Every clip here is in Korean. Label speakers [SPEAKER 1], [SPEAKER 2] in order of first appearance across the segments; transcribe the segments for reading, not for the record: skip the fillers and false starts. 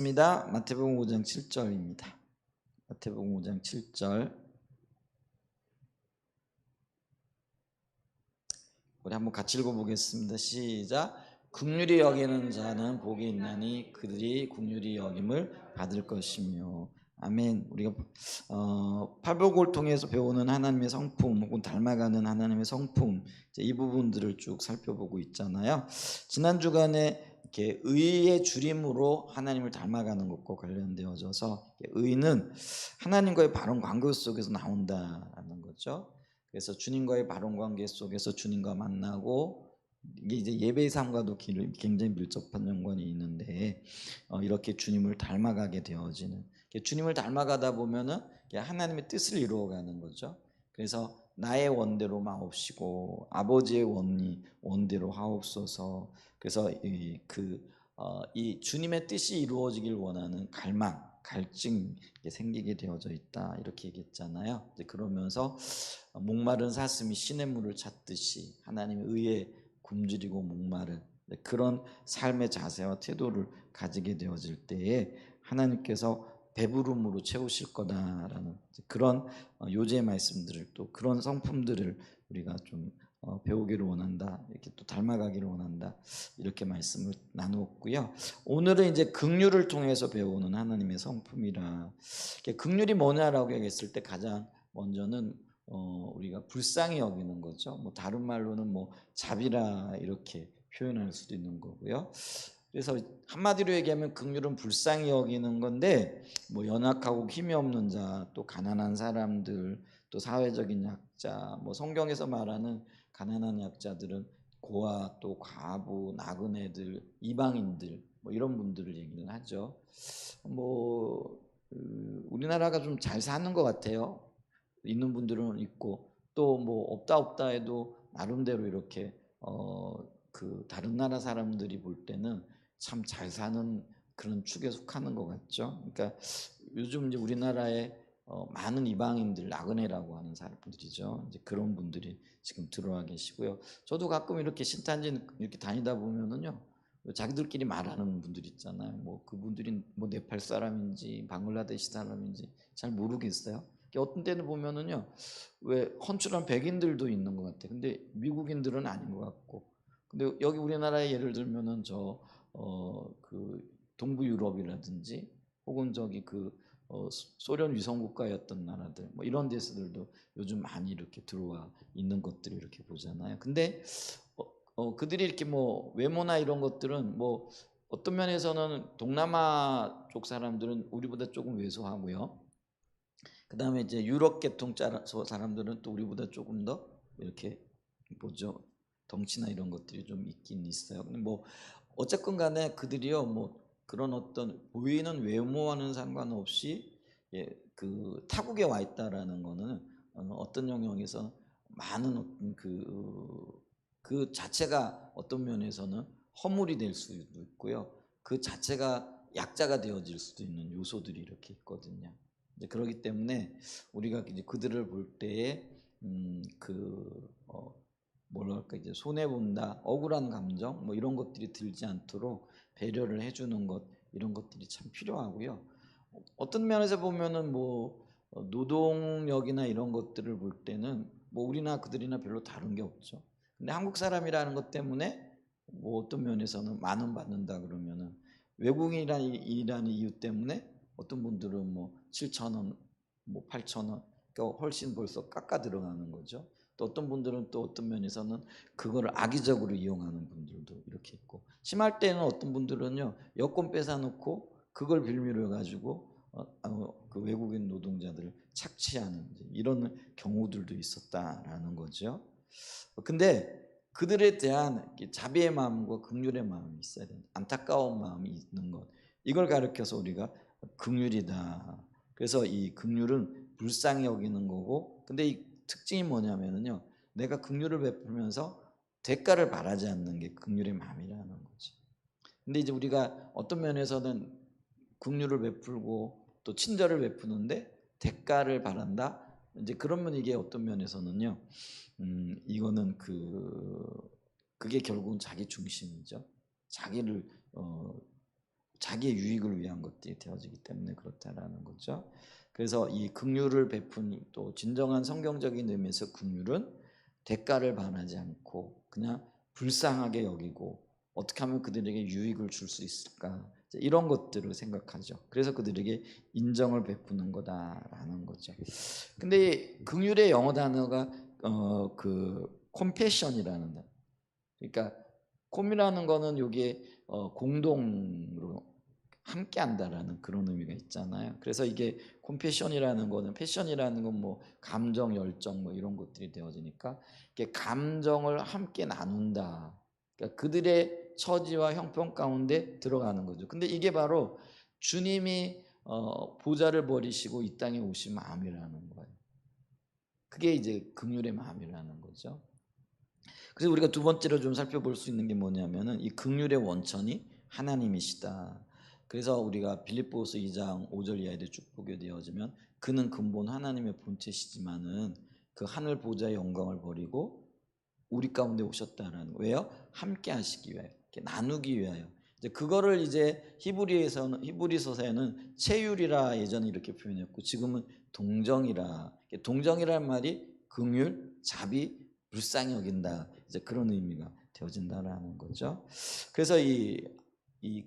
[SPEAKER 1] 입니다. 마태복음 5장 7절입니다. 마태복음 5장 7절. 우리 한번 같이 읽어보겠습니다. 시작. 긍휼히 여기는 자는 복이 있나니 그들이 긍휼히 여김을 받을 것이며. 아멘. 우리가 팔복을 통해서 배우는 하나님의 성품 혹은 닮아가는 하나님의 성품, 이 부분들을 쭉 살펴보고 있잖아요. 지난 주간에 이렇게 의의 줄임으로 하나님을 닮아가는 것과 관련되어져서, 의는 하나님과의 바른 관계 속에서 나온다라는 거죠. 그래서 주님과의 바른 관계 속에서 주님과 만나고, 이게 이제 예배의 삶과도 굉장히 밀접한 연관이 있는데, 이렇게 주님을 닮아가게 되어지는, 주님을 닮아가다 보면은 하나님의 뜻을 이루어가는 거죠. 그래서 나의 원대로 마옵시고 아버지의 원대로 하옵소서. 그래서 이 주님의 뜻이 이루어지길 원하는 갈증이 생기게 되어져 있다, 이렇게 얘기했잖아요. 그러면서 목마른 사슴이 시냇물을 찾듯이 하나님의 의에 굶주리고 목마른 그런 삶의 자세와 태도를 가지게 되어질 때에 하나님께서 배부름으로 채우실 거다라는 그런 요지의 말씀들을, 또 그런 성품들을 우리가 좀 배우기를 원한다, 이렇게 또 닮아가기를 원한다, 이렇게 말씀을 나누었고요. 오늘은 이제 긍휼을 통해서 배우는 하나님의 성품이라, 긍휼이 뭐냐라고 얘기했을 때 가장 먼저는 우리가 불쌍히 여기는 거죠. 뭐 다른 말로는 뭐 자비라 이렇게 표현할 수도 있는 거고요. 그래서 한마디로 얘기하면 긍휼은 불쌍히 여기는 건데, 뭐 연약하고 힘이 없는 자, 또 가난한 사람들, 또 사회적인 약자, 뭐 성경에서 말하는 가난한 약자들은 고아, 또 과부, 나그네들, 이방인들, 뭐 이런 분들을 얘기를 하죠. 뭐 우리나라가 좀 잘 사는 것 같아요. 있는 분들은 있고, 또 뭐 없다 해도 나름대로 이렇게 다른 나라 사람들이 볼 때는 참 잘 사는 그런 축에 속하는 것 같죠. 그러니까 요즘 이제 우리나라에 많은 이방인들, 나그네라고 하는 사람들이죠. 이제 그런 분들이 지금 들어와 계시고요. 저도 가끔 이렇게 신탄지 이렇게 다니다 보면은요, 자기들끼리 말하는 분들 있잖아요. 뭐 그분들이 뭐 네팔 사람인지 방글라데시 사람인지 잘 모르겠어요. 어떤 때는 보면은요, 왜 헌칠한 백인들도 있는 것 같아. 근데 미국인들은 아닌 것 같고. 근데 여기 우리나라에 예를 들면은 그 동부 유럽이라든지 혹은 소련 위성 국가였던 나라들, 뭐 이런 데서들도 요즘 많이 이렇게 들어와 있는 것들을 이렇게 보잖아요. 근데 그들이 이렇게 뭐 외모나 이런 것들은 뭐 어떤 면에서는 동남아 쪽 사람들은 우리보다 조금 왜소하고요. 그 다음에 이제 유럽 계통 사람들은 또 우리보다 조금 더 이렇게 뭐죠, 덩치나 이런 것들이 좀 있긴 있어요. 근데 뭐 어쨌건 간에 그들이요, 뭐 그런 어떤 보이는 외모와는 상관없이 그 타국에 와 있다라는 거는 어떤 영역에서 많은 어떤 그 자체가 어떤 면에서는 허물이 될 수도 있고요. 그 자체가 약자가 되어질 수도 있는 요소들이 이렇게 있거든요. 이제 그렇기 때문에 우리가 이제 그들을 볼 때에 뭐랄까, 이제 손해 본다, 억울한 감정, 뭐 이런 것들이 들지 않도록 배려를 해주는 것, 이런 것들이 참 필요하고요. 어떤 면에서 보면은 뭐 노동력이나 이런 것들을 볼 때는 뭐 우리나 그들이나 별로 다른 게 없죠. 근데 한국 사람이라는 것 때문에 뭐 어떤 면에서는 만 원 받는다 그러면은 외국인이라는 이유 때문에 어떤 분들은 뭐 7천 원, 뭐 8천 원, 그러니까 훨씬 벌써 깎아 들어가는 거죠. 또 어떤 분들은 또 어떤 면에서는 그거를 악의적으로 이용하는 분들도 이렇게 있고, 심할 때는 어떤 분들은요, 여권 뺏어놓고 그걸 빌미로 해가지고 그 외국인 노동자들을 착취하는 이런 경우들도 있었다라는 거죠. 근데 그들에 대한 자비의 마음과 긍휼의 마음이 있어야 된다. 안타까운 마음이 있는 것, 이걸 가르쳐서 우리가 긍휼이다. 그래서 이 긍휼은 불쌍히 여기는 거고, 근데 이 특징이 뭐냐면요, 내가 긍휼을 베풀면서 대가를 바라지 않는 게 긍휼의 마음이라는 거지. 근데 이제 우리가 어떤 면에서는 긍휼을 베풀고 또 친절을 베푸는데 대가를 바란다. 이제 그러면 이게 어떤 면에서는요, 이거는 그게 결국은 자기 중심이죠. 자기를 자기의 유익을 위한 것들이 되어지기 때문에 그렇다라는 거죠. 그래서 이 긍휼을 베푸니 또 진정한 성경적인 의미에서 긍휼은 대가를 바라지 않고 그냥 불쌍하게 여기고 어떻게 하면 그들에게 유익을 줄 수 있을까 이런 것들을 생각하죠. 그래서 그들에게 인정을 베푸는 거다라는 거죠. 근데 긍휼의 영어 단어가 컴패션이라는 단어. 그러니까 콤이라는 거는 여기에 공동으로 함께 한다라는 그런 의미가 있잖아요. 그래서 이게 컴패션이라는 거는 패션이라는 건 뭐 감정, 열정 뭐 이런 것들이 되어지니까 이게 감정을 함께 나눈다. 그러니까 그들의 처지와 형편 가운데 들어가는 거죠. 근데 이게 바로 주님이 보좌를 버리시고 이 땅에 오신 마음이라는 거예요. 그게 이제 긍휼의 마음이라는 거죠. 그래서 우리가 두 번째로 좀 살펴볼 수 있는 게 뭐냐면은 이 긍휼의 원천이 하나님이시다. 그래서 우리가 빌립보서 2장 5절 이하에도 쭉 보게 되어지면 그는 근본 하나님의 본체시지만은 그 하늘 보좌의 영광을 버리고 우리 가운데 오셨다라는 거예요. 왜요? 함께 하시기 위하여, 나누기 위하여. 이제 그거를 이제 히브리서에는 체휼이라 예전에 이렇게 표현했고 지금은 동정이라. 동정이란 말이 긍휼, 자비, 불쌍히 여긴다. 이제 그런 의미가 되어진다라는 거죠. 그래서 이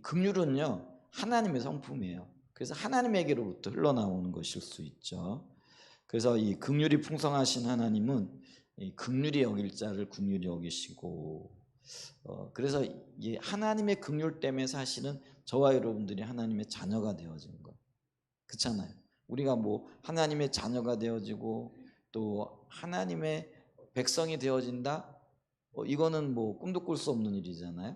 [SPEAKER 1] 긍휼은요 하나님의 성품이에요. 그래서 하나님에게로부터 흘러나오는 것일 수 있죠. 그래서 이 긍휼이 풍성하신 하나님은 이 긍휼히 여길 자를 긍휼히 여기시고 그래서 이 하나님의 긍휼 때문에 사실은 저와 여러분들이 하나님의 자녀가 되어진 거예요. 그렇잖아요. 우리가 뭐 하나님의 자녀가 되어지고 또 하나님의 백성이 되어진다. 이거는 뭐 꿈도 꿀 수 없는 일이잖아요.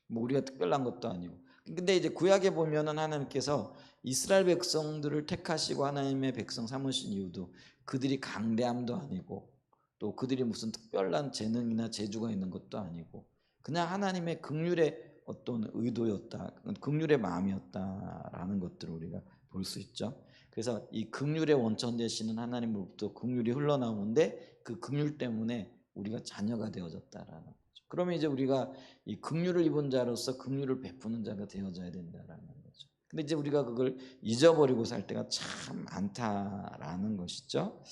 [SPEAKER 1] 뭐 우리가 특별한 것도 아니고. 근데 이제 구약에 보면은 하나님께서 이스라엘 백성들을 택하시고 하나님의 백성 삼으신 이유도 그들이 강대함도 아니고 또 그들이 무슨 특별한 재능이나 재주가 있는 것도 아니고 그냥 하나님의 긍휼의 어떤 의도였다, 긍휼의 마음이었다라는 것들을 우리가 볼 수 있죠. 그래서 이 긍휼의 원천 되시는 하나님으로부터 긍휼이 흘러나오는데 그 긍휼 때문에 우리가 자녀가 되어졌다라는 거죠. 그러면 이제 우리가 이 긍휼을 입은 자로서 긍휼을 베푸는 자가 되어져야 된다라는 거죠. 근데 이제 우리가 그걸 잊어버리고 살 때가 참 많다라는 것이죠.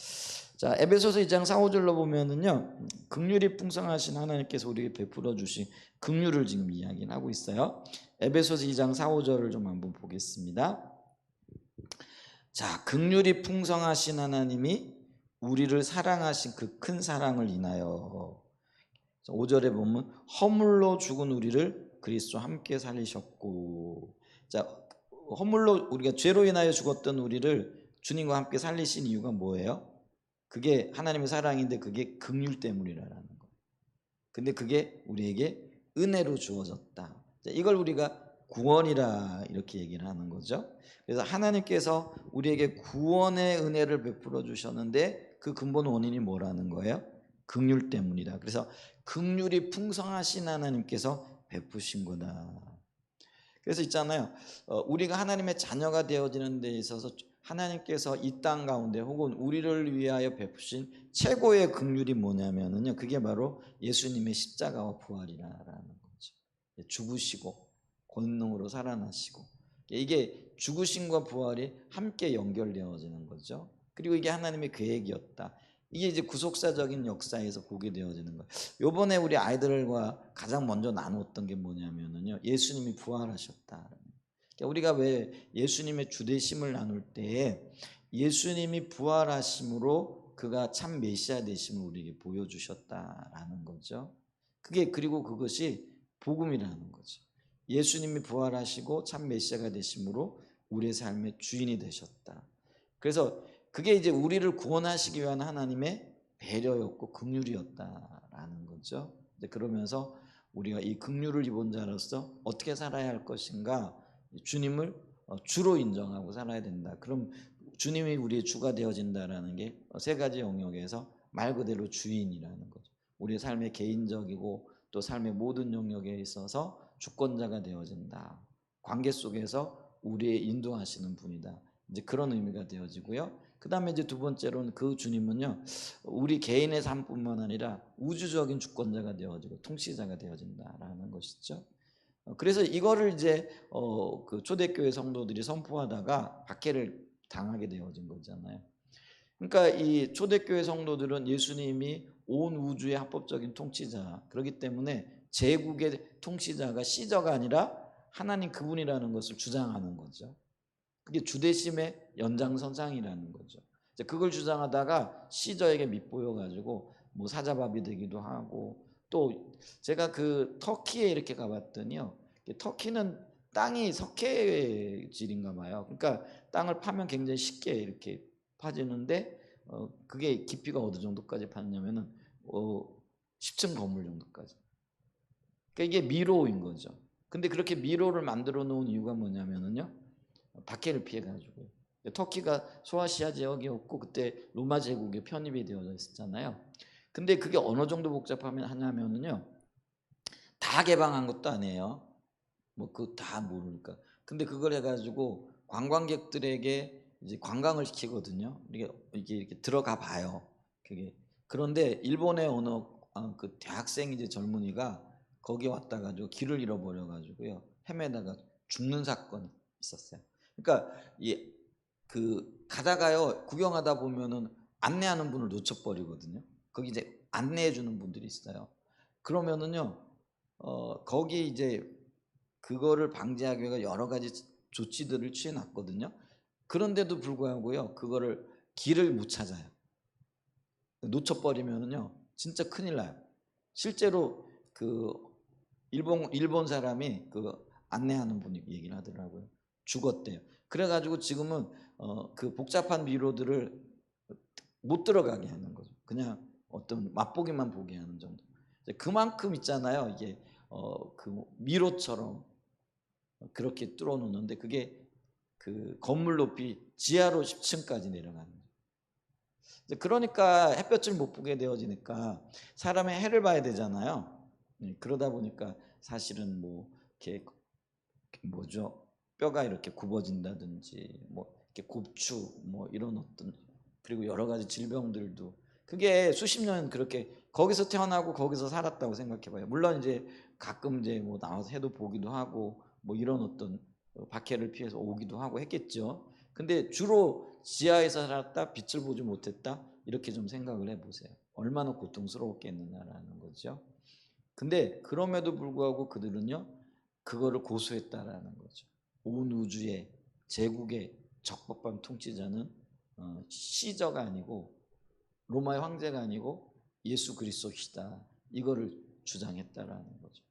[SPEAKER 1] 자, 에베소서 2장 4, 5절로 보면은요, 긍휼이 풍성하신 하나님께서 우리에게 베풀어 주신 긍휼을 지금 이야기를 하고 있어요. 에베소서 2장 4, 5절을 좀 한번 보겠습니다. 자, 긍휼이 풍성하신 하나님이 우리를 사랑하신 그 큰 사랑을 인하여 5절에 보면 허물로 죽은 우리를 그리스도와 함께 살리셨고, 자, 허물로 우리가 죄로 인하여 죽었던 우리를 주님과 함께 살리신 이유가 뭐예요? 그게 하나님의 사랑인데 그게 긍휼 때문이라는 거예요. 근데 그게 우리에게 은혜로 주어졌다. 이걸 우리가 구원이라 이렇게 얘기를 하는 거죠. 그래서 하나님께서 우리에게 구원의 은혜를 베풀어 주셨는데 그 근본 원인이 뭐라는 거예요? 긍휼 때문이다. 그래서 긍휼이 풍성하신 하나님께서 베푸신 거다. 그래서 있잖아요. 우리가 하나님의 자녀가 되어지는 데 있어서 하나님께서 이 땅 가운데 혹은 우리를 위하여 베푸신 최고의 긍휼이 뭐냐면은요. 그게 바로 예수님의 십자가와 부활이라는 거죠. 죽으시고 권능으로 살아나시고 이게 죽으심과 부활이 함께 연결되어지는 거죠. 그리고 이게 하나님의 계획이었다. 이게 이제 구속사적인 역사에서 보게 되어지는 거예요. 요번에 우리 아이들과 가장 먼저 나눴던 게 뭐냐면은요. 예수님이 부활하셨다. 그러니까 우리가 왜 예수님의 주되심을 나눌 때에 예수님이 부활하심으로 그가 참 메시아 되심을 우리에게 보여주셨다라는 거죠. 그리고 그것이 복음이라는 거죠. 예수님이 부활하시고 참 메시아가 되심으로 우리의 삶의 주인이 되셨다. 그래서 그게 이제 우리를 구원하시기 위한 하나님의 배려였고 긍휼이었다라는 거죠. 그러면서 우리가 이 긍휼을 입은 자로서 어떻게 살아야 할 것인가 주님을 주로 인정하고 살아야 된다. 그럼 주님이 우리의 주가 되어진다라는 게 세 가지 영역에서 말 그대로 주인이라는 거죠. 우리의 삶의 개인적이고 또 삶의 모든 영역에 있어서 주권자가 되어진다. 관계 속에서 우리의 인도하시는 분이다. 이제 그런 의미가 되어지고요. 그 다음에 이제 두 번째로는 그 주님은요, 우리 개인의 삶뿐만 아니라 우주적인 주권자가 되어지고 통치자가 되어진다라는 것이죠. 그래서 이거를 이제 그 초대교회 성도들이 선포하다가 박해를 당하게 되어진 거잖아요. 그러니까 이 초대교회 성도들은 예수님이 온 우주의 합법적인 통치자, 그렇기 때문에 제국의 통치자가 시저가 아니라 하나님 그분이라는 것을 주장하는 거죠. 그게 주대심의 연장선상이라는 거죠. 이제 그걸 주장하다가 시저에게 밑보여 가지고 뭐 사자밥이 되기도 하고, 또 제가 그 터키에 이렇게 가봤더니요, 터키는 땅이 석회질인가 봐요. 그러니까 땅을 파면 굉장히 쉽게 이렇게 파지는데, 그게 깊이가 어느 정도까지 파냐면은 10층 건물 정도까지. 그러니까 이게 미로인 거죠. 근데 그렇게 미로를 만들어 놓은 이유가 뭐냐면은요, 박해를 피해 가지고. 터키가 소아시아 지역이었고 그때 로마 제국에 편입이 되어져 있었잖아요. 근데 그게 어느 정도 복잡하냐면은요, 다 개방한 것도 아니에요. 뭐 그 다 모르니까. 근데 그걸 해가지고 관광객들에게 이제 관광을 시키거든요. 이게 이렇게 들어가 봐요. 그게. 그런데 일본의 어느 그 대학생 이제 젊은이가 거기 왔다 가지고 길을 잃어버려 가지고요, 헤매다가 죽는 사건이 있었어요. 그러니까 이 그 가다가요, 구경하다 보면은 안내하는 분을 놓쳐버리거든요. 거기 이제 안내해 주는 분들이 있어요. 그러면은요, 거기 이제 그거를 방지하기 위해 여러 가지 조치들을 취해 놨거든요. 그런데도 불구하고요, 그거를 길을 못 찾아요. 놓쳐버리면은요, 진짜 큰일 나요. 실제로 그 일본 사람이 그 안내하는 분이 얘기를 하더라고요. 죽었대요. 그래가지고 지금은 그 복잡한 미로들을 못 들어가게 하는 거죠. 그냥 어떤 맛보기만 보게 하는 정도. 그만큼 있잖아요. 이게 그 미로처럼 그렇게 뚫어 놓는데, 그게 그 건물 높이 지하로 10층까지 내려가는 거예요. 그러니까 햇볕을 못 보게 되어지니까 사람의 해를 봐야 되잖아요. 그러다 보니까 사실은 뭐 이렇게 뭐죠, 뼈가 이렇게 굽어진다든지, 뭐 이렇게 곱추 뭐 이런 어떤, 그리고 여러 가지 질병들도, 그게 수십 년 그렇게 거기서 태어나고 거기서 살았다고 생각해봐요. 물론 이제 가끔 이제 뭐 나와서 해도 보기도 하고 뭐 이런 어떤 박해를 피해서 오기도 하고 했겠죠. 근데 주로 지하에서 살았다, 빛을 보지 못했다, 이렇게 좀 생각을 해보세요. 얼마나 고통스러웠겠느냐라는 거죠. 근데 그럼에도 불구하고 그들은요, 그거를 고수했다라는 거죠. 온 우주의 제국의 적법한 통치자는 시저가 아니고 로마의 황제가 아니고 예수 그리스도시다, 이거를 주장했다라는 거죠.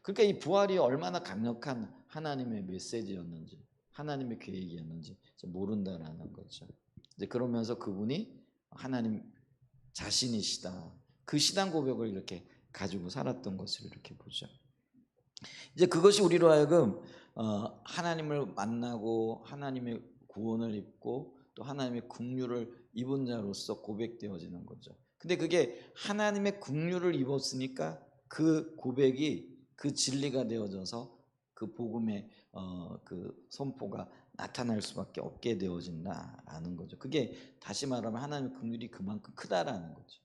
[SPEAKER 1] 그러니까 이 부활이 얼마나 강력한 하나님의 메시지였는지, 하나님의 계획이었는지 모른다라는 거죠. 이제 그러면서 그분이 하나님 자신이시다, 그 신앙 고백을 이렇게 가지고 살았던 것을 이렇게 보죠. 이제 그것이 우리로 하여금 하나님을 만나고 하나님의 구원을 입고 또 하나님의 긍휼을 입은 자로서 고백되어지는 거죠. 근데 그게 하나님의 긍휼을 입었으니까 그 고백이 그 진리가 되어져서 그 복음의 그 선포가 나타날 수밖에 없게 되어진다라는 거죠. 그게 다시 말하면 하나님의 긍휼이 그만큼 크다라는 거죠.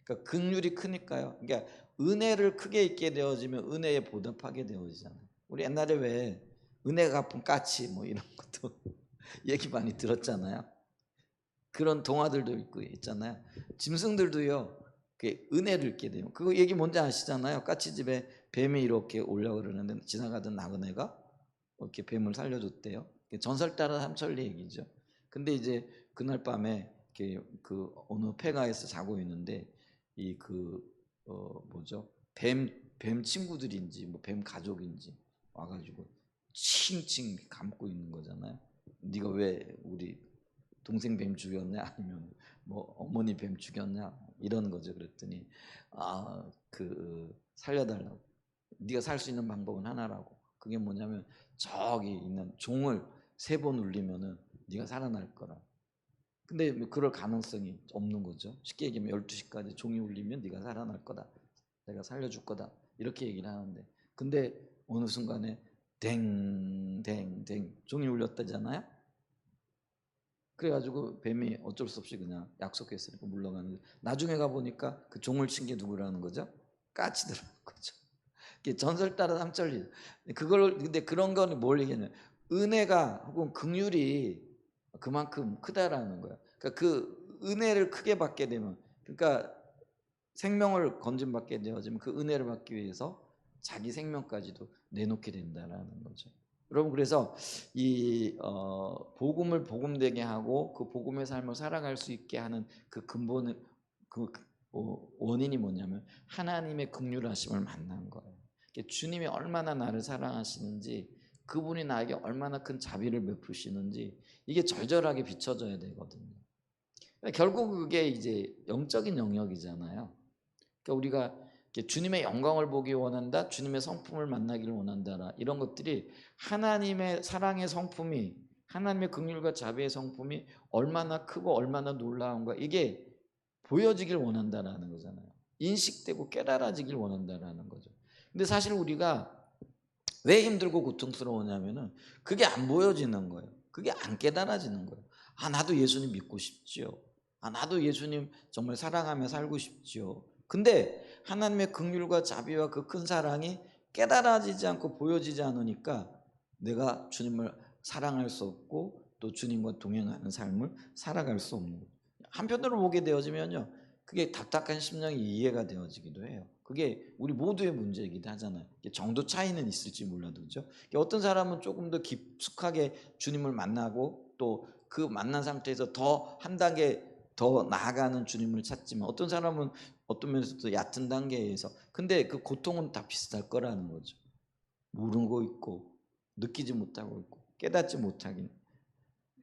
[SPEAKER 1] 그러니까 긍휼이 크니까요. 그러니까 은혜를 크게 있게 되어지면 은혜에 보답하게 되어지잖아요. 우리 옛날에 왜 은혜 갚은 까치 뭐 이런 것도 얘기 많이 들었잖아요. 그런 동화들도 있고 있잖아요. 짐승들도요, 은혜를 잊게 돼요. 그거 얘기 뭔지 아시잖아요. 까치집에 뱀이 이렇게 올려 그러는데 지나가던 나그네가 이렇게 뱀을 살려줬대요. 전설 따라 삼천리 얘기죠. 근데 이제 그날 밤에 이렇게 그 어느 폐가에서 자고 있는데 이 뭐죠, 뱀 친구들인지 뭐 뱀 가족인지 와가지고 칭칭 감고 있는 거잖아요. 네가 왜 우리 동생 뱀 죽였냐, 아니면 뭐 어머니 뱀 죽였냐, 이러는 거죠. 그랬더니 살려달라고. 네가 살 수 있는 방법은 하나라고. 그게 뭐냐면 저기 있는 종을 3번 울리면은 네가 살아날 거라. 근데 뭐 그럴 가능성이 없는 거죠. 쉽게 얘기하면 12시까지 종이 울리면 네가 살아날 거다, 내가 살려줄 거다, 이렇게 얘기를 하는데, 근데 어느 순간에 댕댕댕 종이 울렸다잖아요. 그래가지고 뱀이 어쩔 수 없이 그냥 약속했으니까 물러가는 거죠. 나중에 가보니까 그 종을 친 게 누구라는 거죠? 까치더라는 거죠. 이게 전설 따라 삼천리. 그걸 근데 그런 거는 뭘 얘기하냐면 은혜가 혹은 긍휼이 그만큼 크다라는 거야. 그러니까 그 은혜를 크게 받게 되면, 그러니까 생명을 건진받게 되어지면 그 은혜를 받기 위해서 자기 생명까지도 내놓게 된다라는 거죠. 여러분, 그래서 이 복음을 복음되게 하고 그 복음의 삶을 살아갈 수 있게 하는 그 근본은, 그 원인이 뭐냐면 하나님의 긍휼하심을 만난 거예요. 주님이 얼마나 나를 사랑하시는지, 그분이 나에게 얼마나 큰 자비를 베푸시는지 이게 절절하게 비춰져야 되거든요. 결국 그게 이제 영적인 영역이잖아요. 그러니까 우리가 주님의 영광을 보기 원한다, 주님의 성품을 만나기를 원한다라, 이런 것들이 하나님의 사랑의 성품이, 하나님의 긍휼과 자비의 성품이 얼마나 크고 얼마나 놀라운가, 이게 보여지길 원한다라는 거잖아요. 인식되고 깨달아지길 원한다라는 거죠. 근데 사실 우리가 왜 힘들고 고통스러우냐면은 그게 안 보여지는 거예요. 그게 안 깨달아지는 거예요. 아, 나도 예수님 믿고 싶지요. 아, 나도 예수님 정말 사랑하며 살고 싶지요. 근데 하나님의 긍휼과 자비와 그 큰 사랑이 깨달아지지 않고 보여지지 않으니까 내가 주님을 사랑할 수 없고 또 주님과 동행하는 삶을 살아갈 수 없는 거예요. 한편으로 보게 되어지면요, 그게 답답한 심령이 이해가 되어지기도 해요. 그게 우리 모두의 문제이기도 하잖아요. 정도 차이는 있을지 몰라도, 그죠? 어떤 사람은 조금 더 깊숙하게 주님을 만나고 또 그 만난 상태에서 더 한 단계 더 나아가는 주님을 찾지만, 어떤 사람은 어떤 면에서 또 얕은 단계에서, 근데 그 고통은 다 비슷할 거라는 거죠. 모르고 있고 느끼지 못하고 있고 깨닫지 못하긴,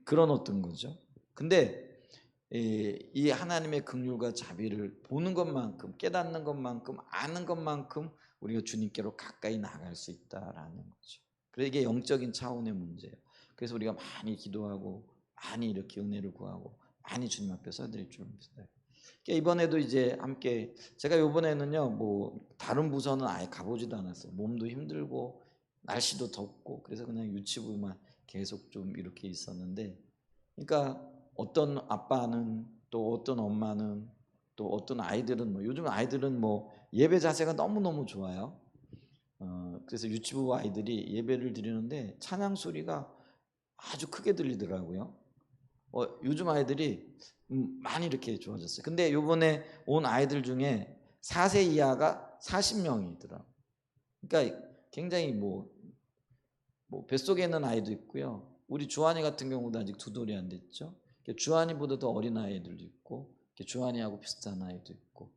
[SPEAKER 1] 그런 어떤 거죠. 근데 이 하나님의 긍휼과 자비를 보는 것만큼, 깨닫는 것만큼, 아는 것만큼 우리가 주님께로 가까이 나갈 수 있다라는 거죠. 그래서 이게 영적인 차원의 문제예요. 그래서 우리가 많이 기도하고 많이 이렇게 은혜를 구하고 많이 주님 앞에 서드릴 줄 믿어요. 이번에도 이제 함께, 제가 이번에는요 뭐 다른 부서는 아예 가보지도 않았어요. 몸도 힘들고 날씨도 덥고, 그래서 그냥 유치부만 계속 좀 이렇게 있었는데, 그러니까 어떤 아빠는, 또 어떤 엄마는, 또 어떤 아이들은, 뭐 요즘 아이들은 뭐 예배 자세가 너무너무 좋아요. 그래서 유치부 아이들이 예배를 드리는데 찬양 소리가 아주 크게 들리더라고요. 요즘 아이들이 많이 이렇게 좋아졌어요. 근데 요번에 온 아이들 중에 4세 이하가 40명이더라. 그러니까 굉장히 뭐 뱃속에 있는 아이도 있고요. 우리 주한이 같은 경우도 아직 2돌이 안 됐죠. 주한이보다 더 어린 아이들도 있고, 주한이하고 비슷한 아이도 있고,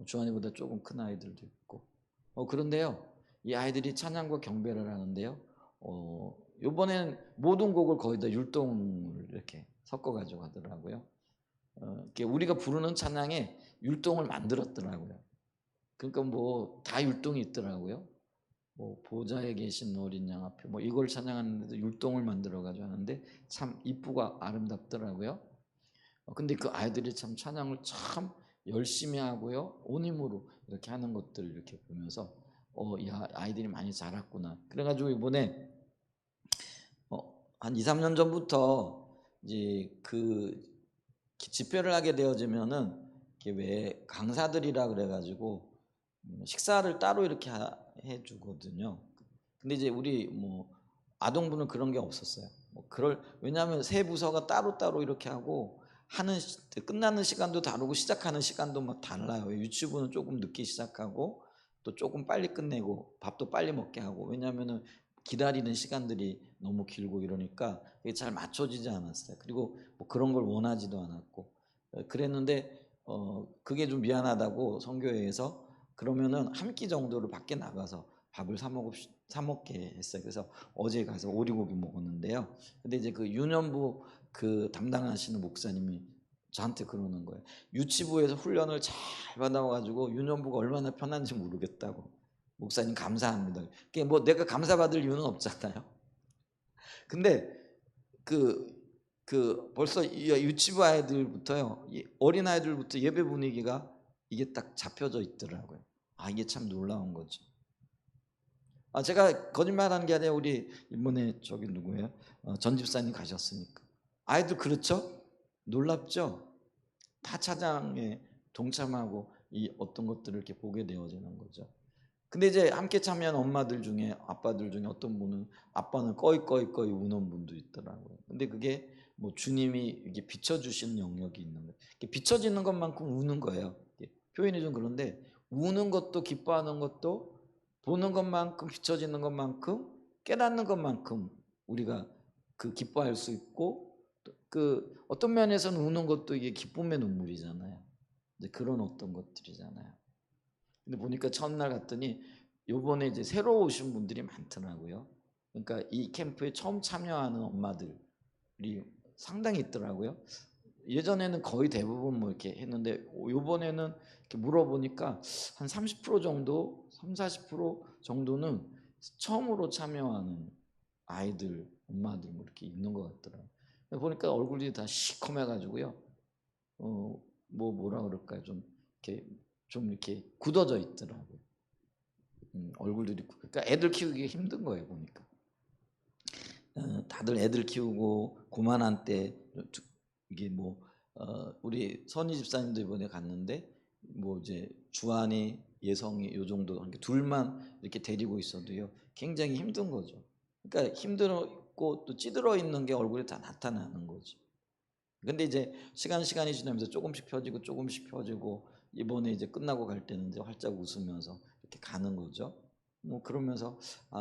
[SPEAKER 1] 주한이보다 조금 큰 아이들도 있고. 그런데요, 이 아이들이 찬양과 경배를 하는데요, 요번엔 모든 곡을 거의 다 율동을 이렇게 섞어가지고 하더라고요. 우리가 부르는 찬양에 율동을 만들었더라고요. 그러니까 뭐 다 율동이 있더라고요. 뭐 보좌에 계신 어린 양 앞에 뭐 이걸 찬양하는데도 율동을 만들어 가지고 하는데 참 이쁘고 아름답더라고요. 근데 그 아이들이 참 찬양을 참 열심히 하고요, 온 힘으로 이렇게 하는 것들 이렇게 보면서 야, 아이들이 많이 자랐구나. 그래가지고 이번에 한 2, 3년 전부터 이제 그 집회를 하게 되어지면은 이게 왜 강사들이라 그래가지고 식사를 따로 이렇게 해주거든요. 근데 이제 우리 뭐 아동부는 그런 게 없었어요. 왜냐하면 세 부서가 따로따로 이렇게 하고 끝나는 시간도 다르고 시작하는 시간도 막 달라요. 유치부는 조금 늦게 시작하고 또 조금 빨리 끝내고 밥도 빨리 먹게 하고, 왜냐하면은 기다리는 시간들이 너무 길고 이러니까 그게 잘 맞춰지지 않았어요. 그리고 뭐 그런 걸 원하지도 않았고 그랬는데 그게 좀 미안하다고 선교회에서 그러면은 한 끼 정도를 밖에 나가서 밥을 사 먹게 했어요. 그래서 어제 가서 오리고기 먹었는데요. 근데 이제 그 유년부 그 담당하시는 목사님이 저한테 그러는 거예요. 유치부에서 훈련을 잘 받아가지고 유년부가 얼마나 편한지 모르겠다고. 목사님 감사합니다. 그게 뭐 내가 감사받을 이유는 없잖아요. 근데 벌써 유치부 아이들부터요, 어린 아이들부터 예배 분위기가 이게 딱 잡혀져 있더라고요. 이게 참 놀라운 거죠. 제가 거짓말하는 게 아니라 우리 이번에 저기 누구예요? 전 집사님 가셨으니까 아이들 그렇죠? 놀랍죠? 다 찬양에 동참하고 이 어떤 것들을 이렇게 보게 되어지는 거죠. 근데 이제 함께 참여한 엄마들 중에 아빠들 중에 어떤 분은 아빠는 꺼이꺼이꺼이 우는 분도 있더라고요. 근데 그게 뭐 주님이 이게 비춰주시는 영역이 있는 거예요. 비춰지는 것만큼 우는 거예요. 표현이 좀 그런데 우는 것도 기뻐하는 것도 보는 것만큼 비춰지는 것만큼 깨닫는 것만큼 우리가 그 기뻐할 수 있고 그 어떤 면에서는 우는 것도 이게 기쁨의 눈물이잖아요. 이제 그런 어떤 것들이잖아요. 근데 보니까 첫날 갔더니 요번에 이제 새로 오신 분들이 많더라고요. 그러니까 이 캠프에 처음 참여하는 엄마들이 상당히 있더라고요. 예전에는 거의 대부분 뭐 이렇게 했는데 요번에는 이렇게 물어보니까 한 30% 정도, 30-40% 정도는 처음으로 참여하는 아이들, 엄마들 뭐 이렇게 있는 것 같더라고요. 보니까 얼굴이 다 시커매가지고요. 뭐라 그럴까요? 좀 이렇게 굳어져 있더라고요. 얼굴들이. 그러니까 애들 키우기 힘든 거예요, 보니까. 다들 애들 키우고 고만한 때 이게 우리 선희 집사님도 이번에 갔는데 뭐 이제 주한이 예성이 요 정도 한 게 둘만 이렇게 데리고 있어도요 굉장히 힘든 거죠. 그러니까 힘들고 또 찌들어 있는 게 얼굴에 다 나타나는 거죠. 근데 이제 시간이 지나면서 조금씩 펴지고 이번에 이제 끝나고 갈 때는 이제 활짝 웃으면서 이렇게 가는 거죠. 뭐 그러면서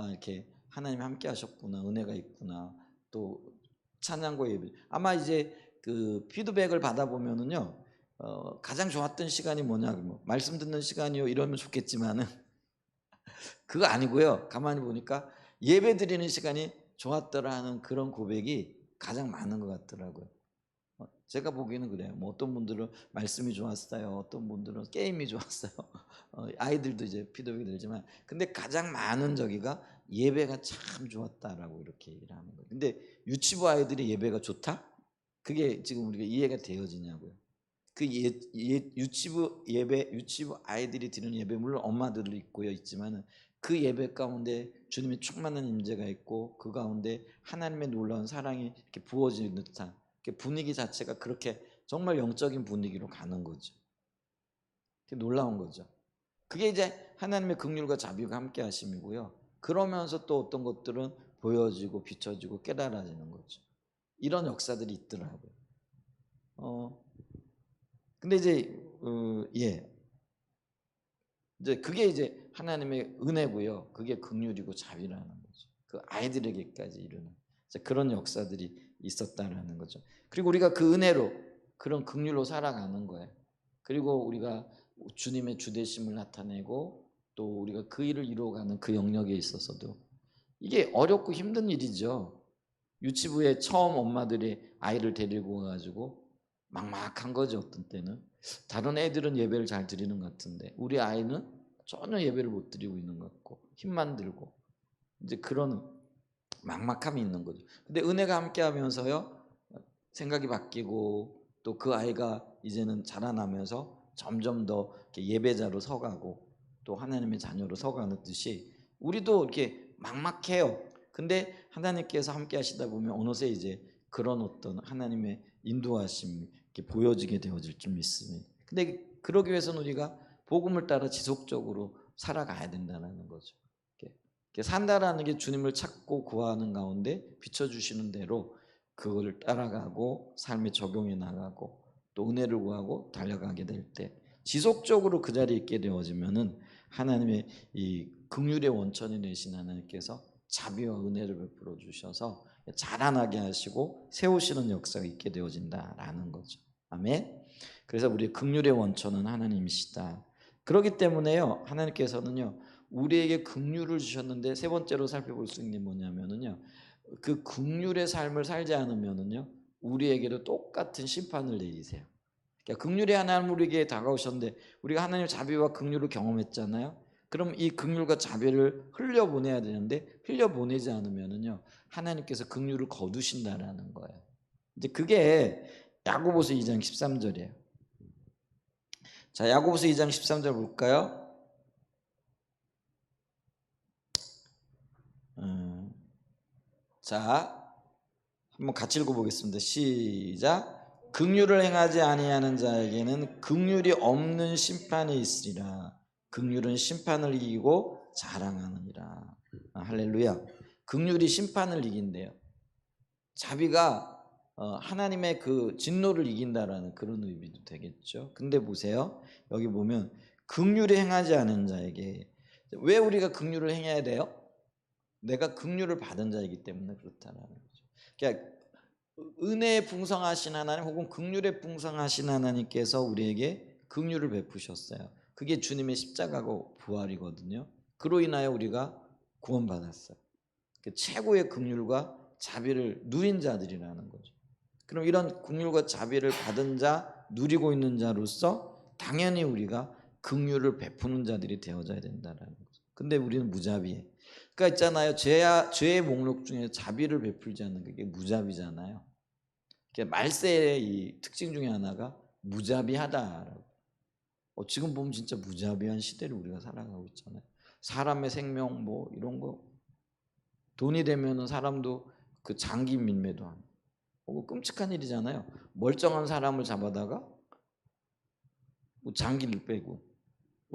[SPEAKER 1] 이렇게 하나님 함께 하셨구나, 은혜가 있구나. 또 찬양과 예배. 아마 이제 그 피드백을 받아보면은요, 가장 좋았던 시간이 뭐냐, 뭐 말씀 듣는 시간이요 이러면 좋겠지만은 그거 아니고요. 가만히 보니까 예배 드리는 시간이 좋았더라 하는 그런 고백이 가장 많은 것 같더라고요. 제가 보기에는 그래요. 뭐 어떤 분들은 말씀이 좋았어요. 어떤 분들은 게임이 좋았어요. 아이들도 이제 피드백이 들지만, 근데 가장 많은 저기가 예배가 참 좋았다라고 이렇게 얘기를 하는 거예요. 근데 유치부 아이들이 예배가 좋다? 그게 지금 우리가 이해가 되어지냐고요. 유치부 아이들이 드리는 예배 물론 엄마들도 있고요 있지만은 그 예배 가운데 주님의 충만한 임재가 있고 그 가운데 하나님의 놀라운 사랑이 이렇게 부어지는 듯한 분위기 자체가 그렇게 정말 영적인 분위기로 가는 거죠. 놀라운 거죠. 그게 이제 하나님의 긍휼과 자비가 함께 하심이고요. 그러면서 또 어떤 것들은 보여지고 비춰지고 깨달아지는 거죠. 이런 역사들이 있더라고요. 근데 이제 그게 이제 하나님의 은혜고요. 그게 긍휼이고 자비라는 거죠. 그 아이들에게까지 이르는 그런 역사들이 있었다라는 거죠. 그리고 우리가 그 은혜로 그런 긍휼로 살아가는 거예요. 그리고 우리가 주님의 주되심을 나타내고 또 우리가 그 일을 이루어가는 그 영역에 있어서도 이게 어렵고 힘든 일이죠. 유치부에 처음 엄마들이 아이를 데리고 와가지고 막막한 거죠. 어떤 때는 다른 애들은 예배를 잘 드리는 것 같은데 우리 아이는 전혀 예배를 못 드리고 있는 것 같고 힘만 들고 이제 그런 막막함이 있는 거죠. 근데 은혜가 함께하면서요 생각이 바뀌고 또 그 아이가 이제는 자라나면서 점점 더 예배자로 서가고 또 하나님의 자녀로 서가는 듯이 우리도 이렇게 막막해요. 근데 하나님께서 함께 하시다 보면 어느새 이제 그런 어떤 하나님의 인도하심이 이렇게 보여지게 되어질 줄 믿습니다. 근데 그러기 위해서는 우리가 복음을 따라 지속적으로 살아가야 된다는 거죠. 이렇게 산다라는 게 주님을 찾고 구하는 가운데 비춰주시는 대로 그거를 따라가고 삶에 적용해 나가고 또 은혜를 구하고 달려가게 될 때 지속적으로 그 자리에 있게 되어지면은 하나님의 이 긍휼의 원천이 되신 하나님께서 자비와 은혜를 베풀어 주셔서 자라나게 하시고 세우시는 역사가 있게 되어진다라는 거죠. 아멘. 그래서 우리의 긍휼의 원천은 하나님이시다. 그렇기 때문에요. 하나님께서는요. 우리에게 긍휼을 주셨는데 세 번째로 살펴볼 수 있는 게 뭐냐면은요. 그 긍휼의 삶을 살지 않으면은요. 우리에게도 똑같은 심판을 내리세요. 그러니까 긍휼의 하나님 우리에게 다가오셨는데 우리가 하나님의 자비와 긍휼을 경험했잖아요. 그럼 이 긍휼과 자비를 흘려보내야 되는데 흘려보내지 않으면은요. 하나님께서 긍휼을 거두신다라는 거예요. 이제 그게 야고보서 2장 13절이에요. 자, 야고보서 2장 13절 볼까요? 자, 한번 같이 읽어보겠습니다. 시작. 긍휼을 행하지 아니하는 자에게는 긍휼이 없는 심판이 있으리라. 긍휼은 심판을 이기고 자랑하느니라. 할렐루야. 긍휼이 심판을 이긴대요. 자비가 하나님의 그 진노를 이긴다라는 그런 의미도 되겠죠. 근데 보세요. 여기 보면 긍휼이 행하지 않은 자에게, 왜 우리가 긍휼을 행해야 돼요? 내가 긍휼을 받은 자이기 때문에 그렇다라는 거죠. 그러니까 은혜에 풍성하신 하나님 혹은 긍휼에 풍성하신 하나님께서 우리에게 긍휼을 베푸셨어요. 그게 주님의 십자가고 부활이거든요. 그로 인하여 우리가 구원받았어요. 그 최고의 긍휼과 자비를 누린 자들이라는 거죠. 그럼 이런 긍휼과 자비를 받은 자, 누리고 있는 자로서 당연히 우리가 긍휼을 베푸는 자들이 되어져야 된다는 거죠. 근데 우리는 무자비해. 그러니까 있잖아요. 죄의 목록 중에 자비를 베풀지 않는 게 무자비잖아요. 말세의 이 특징 중에 하나가 무자비하다라고. 지금 보면 진짜 무자비한 시대를 우리가 살아가고 있잖아요. 사람의 생명 뭐 이런 거 돈이 되면은 사람도 그 장기 밀매도 하고 끔찍한 일이잖아요. 멀쩡한 사람을 잡아다가 뭐 장기를 빼고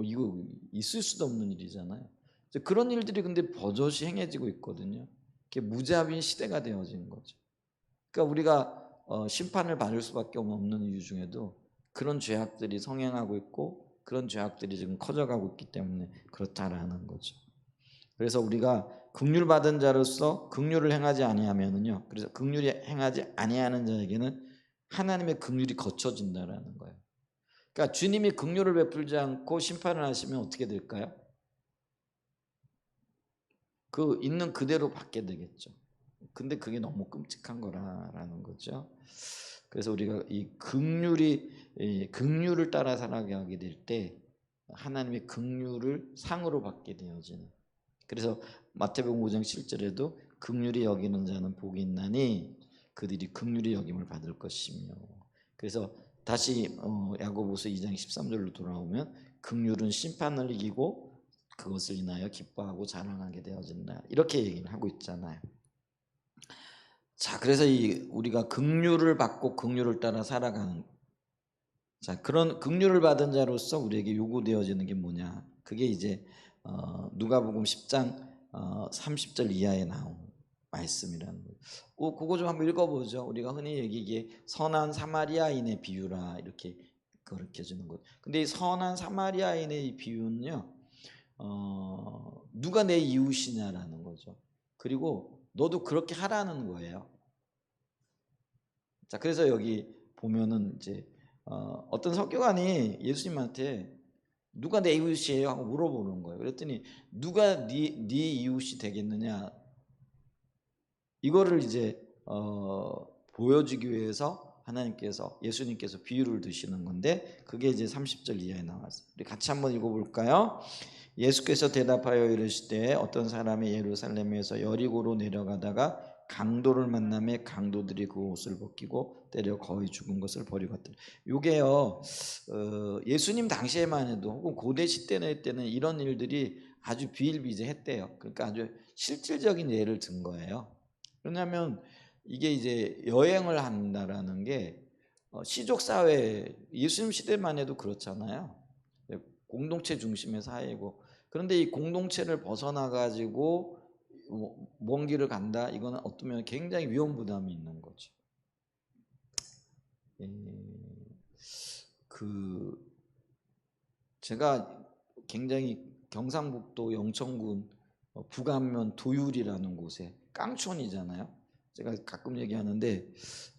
[SPEAKER 1] 이거 있을 수도 없는 일이잖아요. 그런 일들이 근데 버젓이 행해지고 있거든요. 그게 무자비한 시대가 되어진 거죠. 그러니까 우리가 심판을 받을 수밖에 없는 이유 중에도 그런 죄악들이 성행하고 있고 그런 죄악들이 지금 커져가고 있기 때문에 그렇다라는 거죠. 그래서 우리가 긍휼 받은 자로서 긍휼을 행하지 아니하면은요. 그래서 긍휼이 행하지 아니하는 자에게는 하나님의 긍휼이 거쳐진다라는 거예요. 그러니까 주님이 긍휼을 베풀지 않고 심판을 하시면 어떻게 될까요? 그 있는 그대로 받게 되겠죠. 근데 그게 너무 끔찍한 거라는 거죠. 그래서 우리가 이 긍휼을 따라 살아가게 될 때 하나님의 긍휼을 상으로 받게 되어지는. 그래서 마태복음 5장 7절에도 긍휼히 여기는 자는 복이 있나니 그들이 긍휼히 여김을 받을 것이며. 그래서 다시 야고보서 2장 13절로 돌아오면 긍휼은 심판을 이기고 그것을 인하여 기뻐하고 자랑하게 되어진다. 이렇게 얘기를 하고 있잖아요. 자, 그래서 우리가 긍휼을 받고 긍휼을 따라 살아가는, 자, 그런 긍휼을 받은 자로서 우리에게 요구되어지는 게 뭐냐? 그게 이제 누가복음 10장 30절 이하에 나온 말씀이라는 거예요. 그거 좀 한번 읽어보죠. 우리가 흔히 얘기하기에 선한 사마리아인의 비유라 이렇게 가르쳐 주는 것. 근데 이 선한 사마리아인의 이 비유는요, 누가 내 이웃이냐라는 거죠. 그리고 너도 그렇게 하라는 거예요. 자, 그래서 여기 보면은 이제 어떤 석교관이 예수님한테 누가 내 이웃이에요? 하고 물어보는 거예요. 그랬더니 누가 네 이웃이 되겠느냐? 이거를 이제 보여주기 위해서 하나님께서 예수님께서 비유를 드시는 건데 그게 이제 30절 이하에 나왔어요. 우리 같이 한번 읽어볼까요? 예수께서 대답하여 이르시되 어떤 사람이 예루살렘에서 여리고로 내려가다가 강도를 만나매 강도들이 그 옷을 벗기고 때려 거의 죽은 것을 버리고 갔더라. 요게요 예수님 당시에만 해도 혹은 고대 시대 때는 이런 일들이 아주 비일비재했대요. 그러니까 아주 실질적인 예를 든 거예요. 왜냐하면 이게 이제 여행을 한다라는 게 시족 사회 예수님 시대만 해도 그렇잖아요. 공동체 중심의 사회이고, 그런데 이 공동체를 벗어나 가지고 먼 길을 간다. 이거는 어쩌면 굉장히 위험 부담이 있는 거죠. 제가 굉장히 경상북도 영천군 북안면 도율이라는 곳에 깡촌이잖아요. 제가 가끔 얘기하는데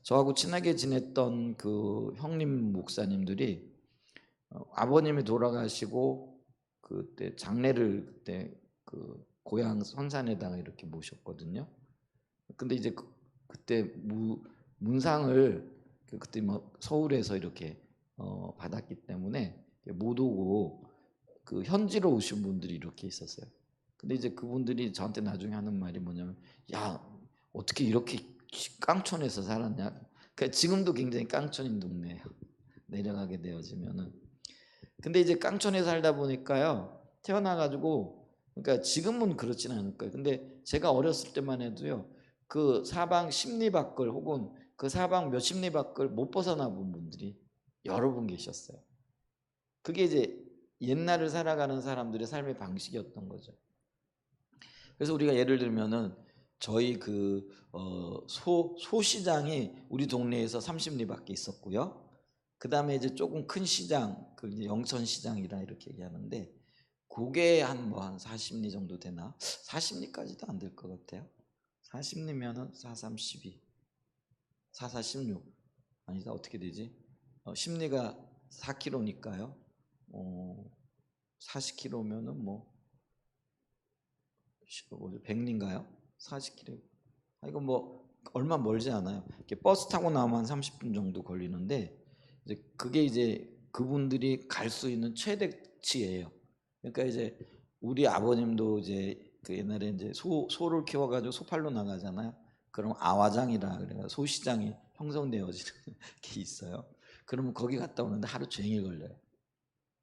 [SPEAKER 1] 저하고 친하게 지냈던 그 형님 목사님들이 아버님이 돌아가시고 그때 장례를 그때 그 고향 선산에다가 이렇게 모셨거든요. 근데 이제 그때 문상을 그때 뭐 서울에서 이렇게 받았기 때문에 못 오고 그 현지로 오신 분들이 이렇게 있었어요. 근데 이제 그분들이 저한테 나중에 하는 말이 뭐냐면, 야, 어떻게 이렇게 깡촌에서 살았냐. 그러니까 지금도 굉장히 깡촌인 동네예요. 내려가게 되어지면은. 근데 이제 깡촌에 살다 보니까요, 태어나가지고, 그러니까 지금은 그렇지는 않을 거예요. 근데 제가 어렸을 때만 해도요, 그 사방 10리 밖을 혹은 그 사방 몇십 리 밖을 못 벗어나 본 분들이 여러 분 계셨어요. 그게 이제 옛날을 살아가는 사람들의 삶의 방식이었던 거죠. 그래서 우리가 예를 들면은 저희 소시장이 우리 동네에서 30리밖에 있었고요. 그 다음에 이제 조금 큰 시장, 그 이제 영천시장이라 이렇게 얘기하는데, 그게 한 40리 정도 되나? 40리까지도 안 될 것 같아요. 40리면은 4, 3, 12, 4, 4, 16. 아니다, 어떻게 되지? 10리가 4km니까요. 40km면은 뭐 100리인가요? 40km. 이거 뭐 얼마 멀지 않아요. 이렇게 버스 타고 나면 한 30분 정도 걸리는데, 이제 그게 이제 그분들이 갈 수 있는 최대치예요. 그러니까 이제 우리 아버님도 이제 그 옛날에 이제 소를 키워가지고 소팔로 나가잖아요. 그럼 아화장이라 그래가 소시장이 형성되어지는 게 있어요. 그러면 거기 갔다 오는데 하루 종일 걸려요.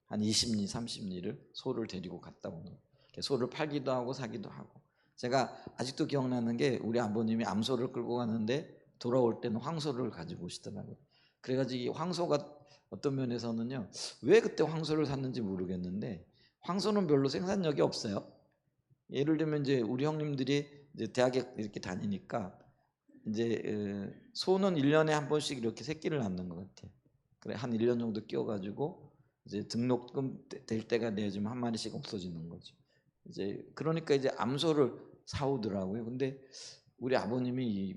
[SPEAKER 1] 한 20리, 30리를 소를 데리고 갔다 오는. 소를 팔기도 하고 사기도 하고. 제가 아직도 기억나는 게 우리 아버님이 암소를 끌고 가는데 돌아올 때는 황소를 가지고 오시더라고요. 그래가지고 이 황소가 어떤 면에서는요, 왜 그때 황소를 샀는지 모르겠는데, 황소는 별로 생산력이 없어요. 예를 들면 이제 우리 형님들이 이제 대학에 이렇게 다니니까 이제 소는 1년에 한 번씩 이렇게 새끼를 낳는 것 같아요. 그래 한 1년 정도 끼워가지고 이제 등록금 될 때가 되어지면 한 마리씩 없어지는 거죠. 이제 그러니까 이제 암소를 사오더라고요. 근데 우리 아버님이 이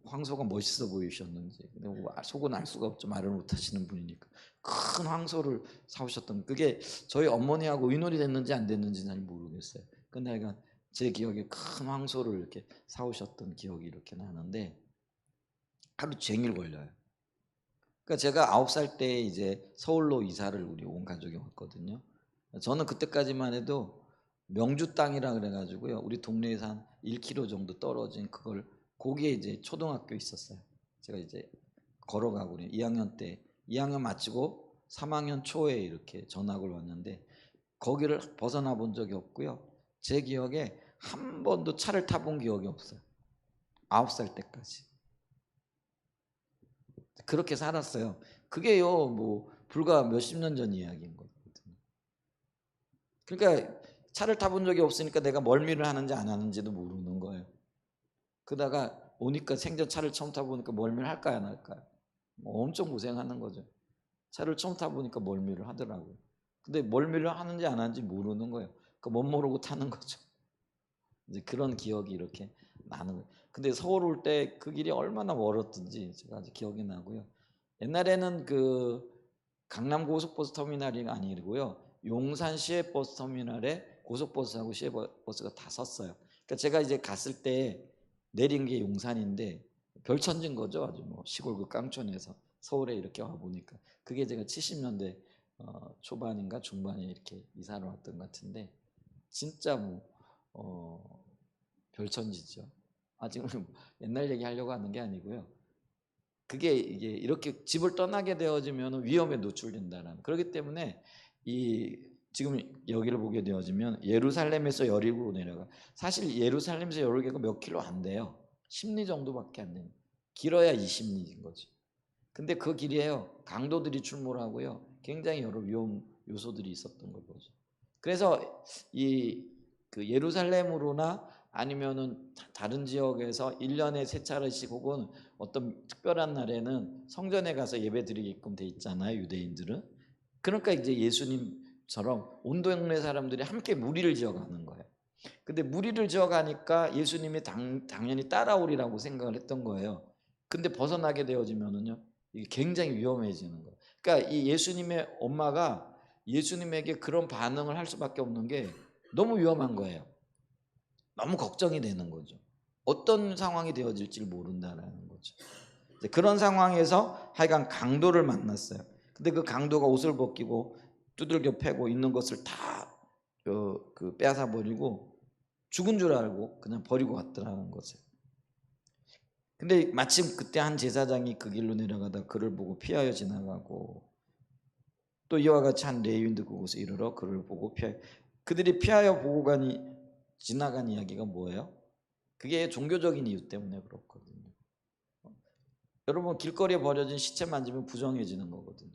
[SPEAKER 1] 황소가 멋있어 보이셨는지, 근데 뭐 속은 알 수가 없죠. 말을 못 하시는 분이니까 큰 황소를 사오셨던, 그게 저희 어머니하고 의논이 됐는지 안 됐는지 잘 모르겠어요. 근데 약간 제 기억에 큰 황소를 이렇게 사오셨던 기억이 이렇게 나는데 하루 종일 걸려요. 그러니까 제가 9살 때 이제 서울로 이사를 우리 온 가족이 왔거든요. 저는 그때까지만 해도 명주 땅이라 그래가지고요. 우리 동네에서 한 1km 정도 떨어진 그걸, 거기에 이제 초등학교 있었어요. 제가 이제 걸어가고 2학년 때, 2학년 마치고 3학년 초에 이렇게 전학을 왔는데 거기를 벗어나 본 적이 없고요. 제 기억에 한 번도 차를 타본 기억이 없어요. 9살 때까지. 그렇게 살았어요. 그게요, 뭐 불과 몇십 년 전 이야기인 거거든요. 그러니까 차를 타본 적이 없으니까 내가 멀미를 하는지 안 하는지도 모르는 거예요. 그러다가 오니까 생전 차를 처음 타보니까 멀미를 할까요, 안 할까요? 뭐 엄청 고생하는 거죠. 차를 처음 타보니까 멀미를 하더라고요. 근데 멀미를 하는지 안 하는지 모르는 거예요. 그 못 모르고 타는 거죠. 이제 그런 기억이 이렇게 나는 거예요. 근데 서울 올 때 그 길이 얼마나 멀었던지 제가 아직 기억이 나고요. 옛날에는 그 강남 고속버스 터미널이 아니고요. 용산 시외버스 터미널에 고속버스하고 시외버스가 다 섰어요. 그러니까 제가 이제 갔을 때 내린 게 용산인데 별천지인 거죠. 아주 뭐 시골 그 깡촌에서 서울에 이렇게 와 보니까 그게 제가 70년대 초반인가 중반에 이렇게 이사를 왔던 것 같은데 진짜 뭐 별천지죠. 지금 옛날 얘기 하려고 하는 게 아니고요. 그게 이게 이렇게 집을 떠나게 되어지면 위험에 노출된다라는. 그렇기 때문에 이 지금 여기를 보게 되어지면 예루살렘에서 여리고로 내려가. 사실 예루살렘에서 여리고가 몇 킬로 안 돼요. 10리 정도밖에 안 돼요. 길어야 20리인 거죠. 근데 그 길이에요. 강도들이 출몰하고요. 굉장히 여러 위험 요소들이 있었던 거죠. 그래서 이 그 예루살렘으로나 아니면은 다른 지역에서 1년에 세 차례씩 혹은 어떤 특별한 날에는 성전에 가서 예배드리게끔 돼 있잖아요, 유대인들은. 그러니까 이제 예수님처럼 온 동네 사람들이 함께 무리를 지어가는 거예요. 근데 무리를 지어가니까 예수님이 당연히 따라오리라고 생각을 했던 거예요. 근데 벗어나게 되어지면은요, 이게 굉장히 위험해지는 거예요. 그러니까 이 예수님의 엄마가 예수님에게 그런 반응을 할 수밖에 없는 게 너무 위험한 거예요. 너무 걱정이 되는 거죠. 어떤 상황이 되어질지 모른다라는 거죠. 그런 상황에서 하여간 강도를 만났어요. 근데 그 강도가 옷을 벗기고 두들겨 패고 있는 것을 다 빼앗아 버리고 죽은 줄 알고 그냥 버리고 갔더라는 거죠. 근데 마침 그때 한 제사장이 그 길로 내려가다 그를 보고 피하여 지나가고, 또 이와 같이 한 레위인도 그곳에 이르러 그를 보고 그들이 피하여 보고 지나간 이야기가 뭐예요? 그게 종교적인 이유 때문에 그렇거든요. 여러분 길거리에 버려진 시체 만지면 부정해지는 거거든요.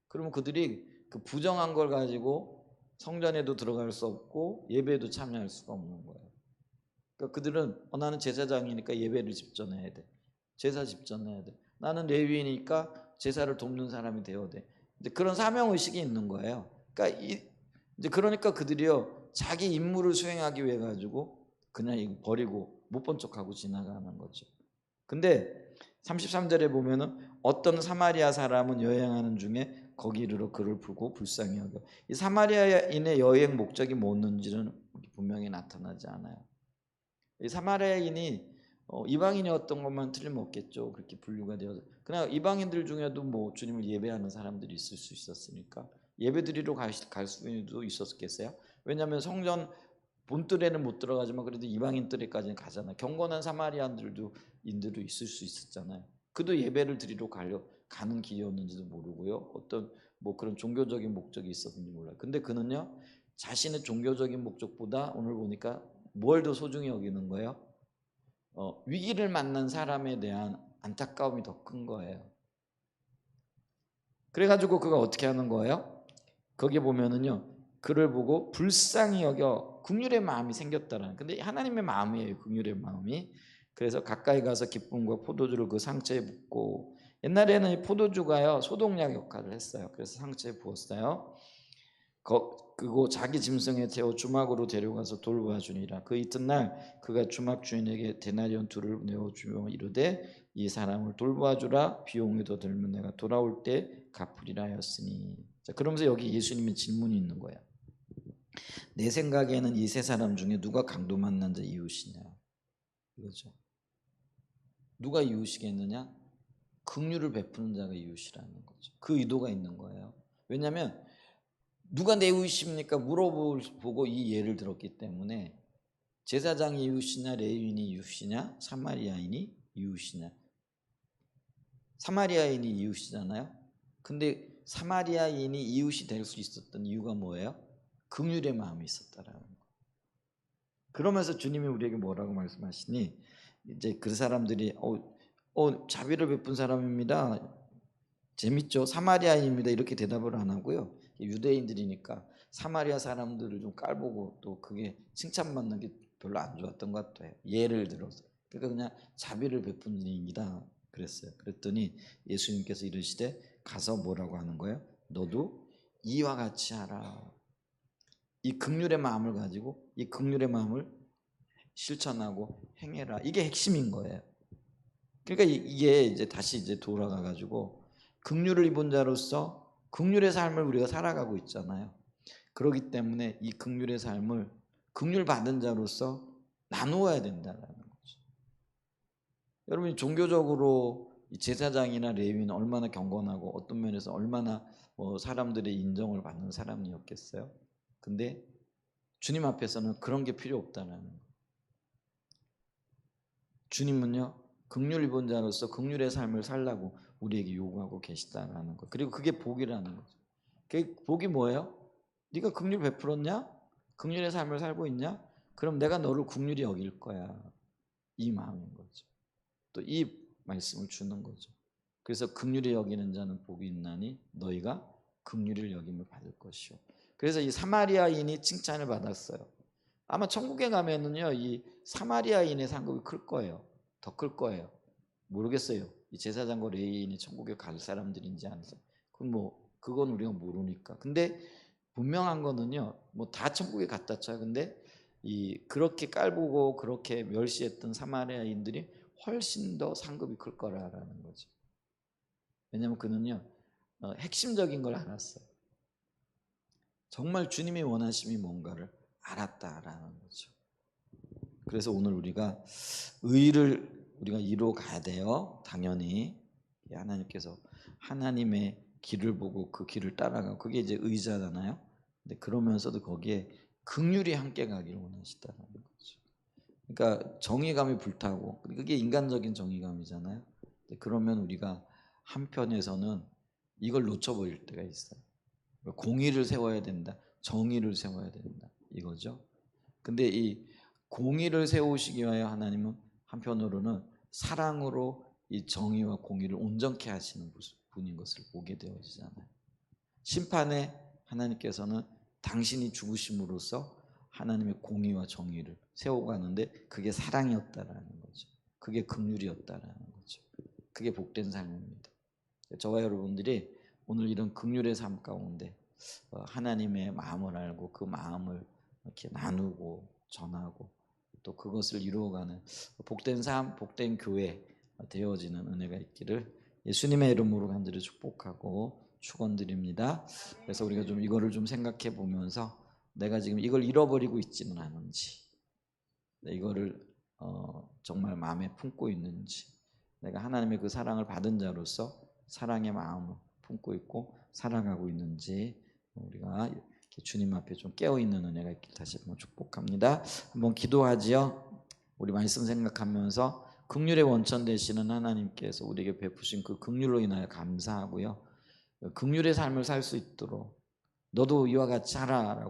[SPEAKER 1] 그러면 그들이 그 부정한 걸 가지고 성전에도 들어갈 수 없고 예배에도 참여할 수가 없는 거예요. 그러니까 그들은 나는 제사장이니까 예배를 집전해야 돼. 제사 집전해야 돼. 나는 레위인이니까 제사를 돕는 사람이 되어야 돼. 이제 그런 사명 의식이 있는 거예요. 그러니까 이제 그러니까 그들이요 자기 임무를 수행하기 위해 가지고 그냥 이거 버리고 못 본 척하고 지나가는 거죠. 근데 33절에 보면은 어떤 사마리아 사람은 여행하는 중에 거기 이르러 그를 보고 불쌍히 여겨. 이 사마리아인의 여행 목적이 뭐였는지는 분명히 나타나지 않아요. 이 사마리아인이 이방인이었던 것만 틀림없겠죠. 그렇게 분류가 되어서. 그냥 이방인들 중에도 뭐 주님을 예배하는 사람들이 있을 수 있었으니까 예배드리러 갈 수도 있었겠어요. 왜냐하면 성전 본뜰에는 못 들어가지만 그래도 이방인 뜰에까지는 가잖아요. 경건한 사마리안들도 인들도 있을 수 있었잖아요. 그도 예배를 드리러 가는 길이었는지도 모르고요. 어떤 뭐 그런 종교적인 목적이 있었는지 몰라요. 근데 그는요 자신의 종교적인 목적보다 오늘 보니까 뭘 더 소중히 여기는 거예요? 위기를 만난 사람에 대한 안타까움이 더 큰 거예요. 그래가지고 그가 어떻게 하는 거예요? 거기 보면은요 그를 보고 불쌍히 여겨 긍휼의 마음이 생겼다라는. 근데 하나님의 마음이에요, 긍휼의 마음이. 그래서 가까이 가서 기쁨과 포도주를 그 상처에 붓고, 옛날에는 이 포도주가요 소독약 역할을 했어요. 그래서 상처에 부었어요. 그고 자기 짐승에 태워 주막으로 데려가서 돌보아주니라. 그 이튿날 그가 주막 주인에게 데나리온 둘을 내어주며 이르되 이 사람을 돌보아주라. 비용이 더 들면 내가 돌아올 때 갚으리라 하였으니. 자, 그러면서 여기 예수님의 질문이 있는 거야. 내 생각에는 이 세 사람 중에 누가 강도 만난 자 이웃이냐, 이거죠. 누가 이웃이겠느냐? 긍휼을 베푸는 자가 이웃이라는 거죠. 그 의도가 있는 거예요. 왜냐하면 누가 내 이웃입니까? 물어보고 이 예를 들었기 때문에. 제사장이 이웃이냐, 레위인이 이웃이냐, 사마리아인이 이웃이냐. 사마리아인이 이웃이잖아요. 근데 사마리아인이 이웃이 될 수 있었던 이유가 뭐예요? 긍휼의 마음이 있었다라는 거. 그러면서 주님이 우리에게 뭐라고 말씀하시니, 이제 그 사람들이 자비를 베푼 사람입니다. 재밌죠? 사마리아인입니다. 이렇게 대답을 안 하고요. 유대인들이니까 사마리아 사람들을 좀 깔보고 또 그게 칭찬받는 게 별로 안 좋았던 것 같아요. 예를 들어서. 그러니까 그냥 자비를 베푼 일입니다. 그랬어요. 그랬더니 예수님께서 이르시되 가서 뭐라고 하는 거예요? 너도 이와 같이 하라. 이 긍휼의 마음을 가지고 이 긍휼의 마음을 실천하고 행해라. 이게 핵심인 거예요. 그러니까 이게 이제 다시 이제 돌아가 가지고 긍휼을 입은 자로서 긍휼의 삶을 우리가 살아가고 있잖아요. 그렇기 때문에 이 긍휼의 삶을 긍휼 받은 자로서 나누어야 된다는 거죠. 여러분이 종교적으로 제사장이나 레위인은 얼마나 경건하고 어떤 면에서 얼마나 사람들의 인정을 받는 사람이었겠어요. 근데 주님 앞에서는 그런 게 필요 없다는 거예요. 주님은요 긍휼 입은 자로서 긍휼의 삶을 살라고 우리에게 요구하고 계시다라는 거. 그리고 그게 복이라는 거죠. 그 복이 뭐예요? 네가 긍휼 베풀었냐? 긍휼의 삶을 살고 있냐? 그럼 내가 너를 긍휼히 여길 거야. 이 마음인 거죠. 또 이 말씀을 주는 거죠. 그래서 긍휼히 여기는 자는 복이 있나니 너희가 긍휼을 여김을 받을 것이요. 그래서 이 사마리아인이 칭찬을 받았어요. 아마 천국에 가면은요 이 사마리아인의 상급이 클 거예요. 더 클 거예요. 모르겠어요. 이 제사장과 레위인이 천국에 갈 사람들인지 아닌지. 그건 우리가 모르니까. 근데 분명한 거는요. 뭐 다 천국에 갔다 쳐요. 근데 그렇게 깔보고 그렇게 멸시했던 사마리아인들이 훨씬 더 상급이 클 거라는 거죠. 왜냐하면 그는요 핵심적인 걸 알았어요. 정말 주님이 원하심이 뭔가를 알았다라는 거죠. 그래서 오늘 우리가 의를 우리가 이루어 가야 돼요. 당연히 하나님께서 하나님의 길을 보고 그 길을 따라가고 그게 이제 의자잖아요. 근데 그러면서도 거기에 긍휼이 함께 가기를 원하시다는 거죠. 그러니까 정의감이 불타고 그게 인간적인 정의감이잖아요. 그러면 우리가 한편에서는 이걸 놓쳐버릴 때가 있어요. 공의를 세워야 된다. 정의를 세워야 된다. 이거죠. 근데 이 공의를 세우시기 위하여 하나님은 한편으로는 사랑으로 이 정의와 공의를 온전케 하시는 분인 것을 보게 되어지잖아요. 심판에 하나님께서는 당신이 죽으심으로써 하나님의 공의와 정의를 세우고 가는데 그게 사랑이었다라는 거죠. 그게 긍휼이었다라는 거죠. 그게 복된 삶입니다. 저와 여러분들이 오늘 이런 긍휼의 삶 가운데 하나님의 마음을 알고 그 마음을 이렇게 나누고 전하고 또 그것을 이루어가는 복된 삶, 복된 교회 되어지는 은혜가 있기를 예수님의 이름으로 간절히 축복하고 축원드립니다. 그래서 우리가 좀 이거를 좀 생각해 보면서 내가 지금 이걸 잃어버리고 있지는 않은지, 이거를 정말 마음에 품고 있는지, 내가 하나님의 그 사랑을 받은 자로서 사랑의 마음을 품고 있고 살아가고 있는지 우리가 주님 앞에 좀 깨어있는 은혜가 있길 다시 한번 축복합니다. 한번 기도하지요. 우리 말씀 생각하면서 긍휼의 원천 되시는 하나님께서 우리에게 베푸신 그 긍휼로 인하여 감사하고요. 긍휼의 삶을 살 수 있도록 너도 이와 같이 하라라고